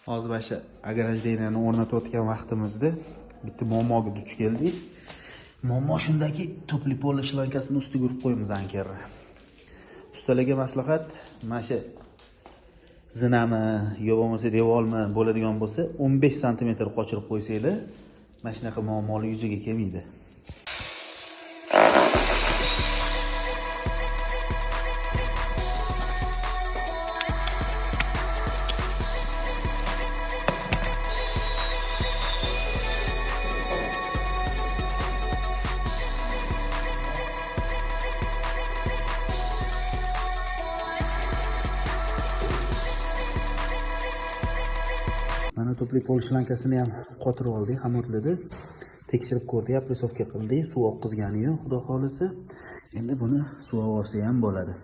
Hozir mana shu ограждениeni o'rnatayotgan vaqtimizda bitta muammoga duch keldik. Muammo shundaki, topli polni shlankasini ustiga urib qo'yamiz ankarni. Ustalarga maslahat, mana shu zinami yo bo'lmasa devormi bo'ladigan bo'lsa 15 sm qochirib qo'ysanglar, mana shunaqa muammolar yuzaga kelmaydi. Mana topli pol shlankasini ham qotirib oldik, hamurladi. Tekshirib ko'rdik, apresovka qildik, suv oqqizgani yo'q, xudo xolisi. Endi buni suv olsa ham bo'ladi.